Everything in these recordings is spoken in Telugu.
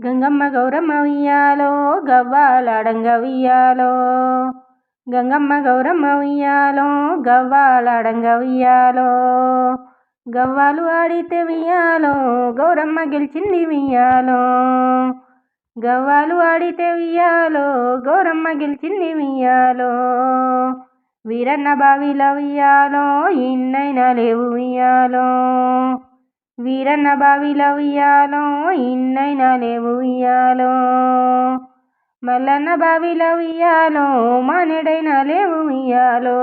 గంగమ్మ గౌరమ్మ ఉయ్యాలో గవ్వాలాడంగ ఉయ్యాలో. గంగమ్మ గౌరమ్మ ఉయ్యాలో గవ్వాలాడంగ ఉయ్యాలో. గవ్వాలు ఆడితే ఉయ్యాలో గౌరమ్మ గెలిచింది ఉయ్యాలో. గవ్వాలు ఆడితే ఉయ్యాలో గౌరమ్మ గెలిచింది ఉయ్యాలో. వీరన్న బావిల ఉయ్యాలో ఇన్నైనా లేవు ఉయ్యాలో. వీరన్న బావిల ఉయ్యాలో ఇన్నైనా లేవు ఉయ్యాలో. మల్లన్న బావిల ఉయ్యాలో మానేడైనా లేవు ఉయ్యాలో.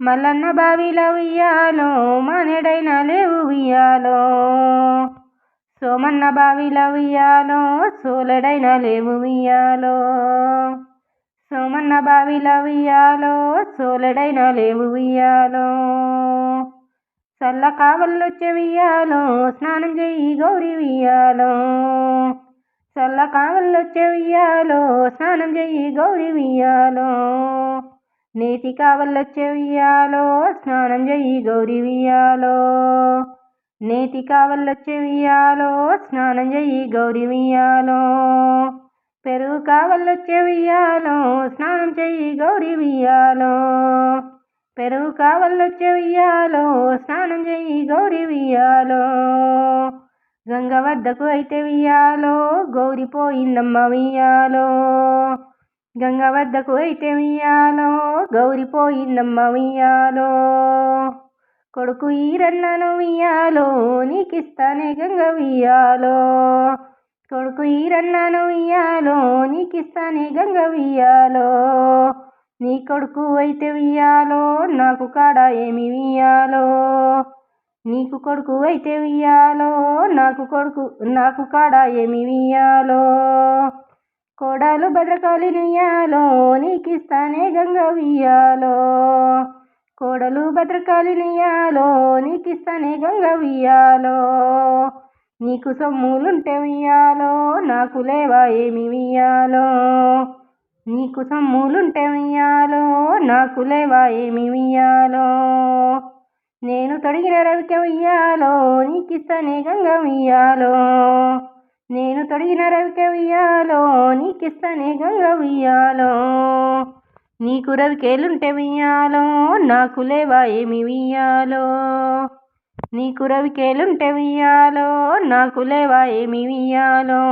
మల్లన్న బావిల ఉయ్యాలో మానేడైనా లేవు ఉయ్యాలో. సోమన్న బావిల ఉయ్యాలో సోలెడైనా లేవు ఉయ్యాలో. సోమన్న బావిల ఉయ్యాలో సోలెడైనా లేవు ఉయ్యాలో. చల్ల కావల్లొచ్చే ఉయ్యాలో స్నానం చెయ్యి గౌరీ ఉయ్యాలో. చల్ల కావల్లొచ్చే ఉయ్యాలో స్నానం చెయ్యి గౌరీ ఉయ్యాలో. నేతి కావల్లొచ్చే ఉయ్యాలో స్నానం చెయ్యి గౌరీ ఉయ్యాలో. నేతి కావల్లొచ్చే ఉయ్యాలో స్నానం చెయ్యి గౌరీ ఉయ్యాలో. పెరుగు కావల్లొచ్చే ఉయ్యాలో స్నానం చెయ్యి గౌరీ ఉయ్యాలో. పెరుగు కావల్లొచ్చే ఉయ్యాలో స్నానం చెయ్యి గౌరీ ఉయ్యాలో. గంగ వద్దకు అయితే ఉయ్యాలో గౌరిపోయిందమ్మ ఉయ్యాలో. గంగ వద్దకు అయితే ఉయ్యాలో గౌరిపోయిందమ్మ ఉయ్యాలో. కొడుకు ఈరన్నను ఉయ్యాలో నీకిస్తానే గంగ ఉయ్యాలో. కొడుకు ఈరన్నను ఉయ్యాలో నీకిస్తానే గంగ ఉయ్యాలో. నీ కొడుకు అయితే ఉయ్యాలో నాకు కాడ ఏమి ఉయ్యాలో. నీకు కొడుకు అయితే ఉయ్యాలో నాకు కాడ ఏమి ఉయ్యాలో. కోడలు భద్రకాళిని ఉయ్యాలో నీకిస్తానే గంగ ఉయ్యాలో. కోడలు భద్రకాళిని ఉయ్యాలో నీకిస్తానే గంగ ఉయ్యాలో. నీకు సొమ్ములుంటే ఉయ్యాలో నాకు లేవా ఏమి ఉయ్యాలో. నీకు సొమ్ములుంటే ఉయ్యాలో నాకు లేవా ఏమి ఉయ్యాలో. నేను తొడిగిన రవిక ఉయ్యాలో నీకిస్తానే గంగ ఉయ్యాలో. నేను తొడిగిన రవిక ఉయ్యాలో నీకిస్తానే గంగ ఉయ్యాలో. నీకు రవికేలుంటే ఉయ్యాలో నాకు లేవా ఏమి ఉయ్యాలో. నీకు రవికేలుంటే ఉయ్యాలో నాకు లేవా ఏమి ఉయ్యాలో.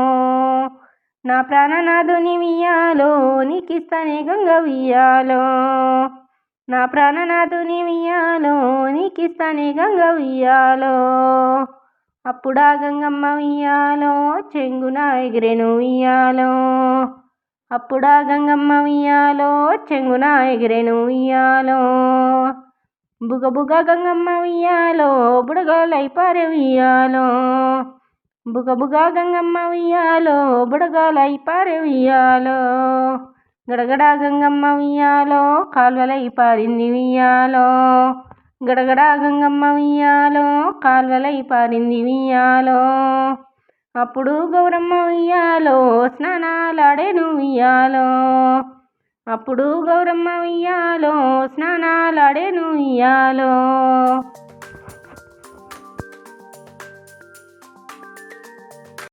నా ప్రాణనాథుని ఉయ్యాలో నీకిస్తానే గంగ ఉయ్యాలో. నా ప్రాణనాథుని ఉయ్యాలో నీకిస్తానే గంగ ఉయ్యాలో. అప్పుడా గంగమ్మ ఉయ్యాలో చెంగున ఎగిరెను ఉయ్యాలో. అప్పుడా గంగమ్మ ఉయ్యాలో చెంగున ఎగిరెను ఉయ్యాలో. బుగబుగ గంగమ్మ ఉయ్యాలో బుడగలై పారే ఉయ్యాలో. బుగబుగ గంగమ్మ ఉయ్యాలో బుడగలై పారే ఉయ్యాలో. గడగడ గంగమ్మ ఉయ్యాలో కాల్వలై పారింది ఉయ్యాలో. గడగడ గంగమ్మ ఉయ్యాలో కాల్వలై పారింది ఉయ్యాలో. అప్పుడు గౌరమ్మ ఉయ్యాలో స్నానాలాడేను ఉయ్యాలో. అప్పుడు గౌరమ్మ ఉయ్యాలో స్నానాలాడేను ఉయ్యాలో.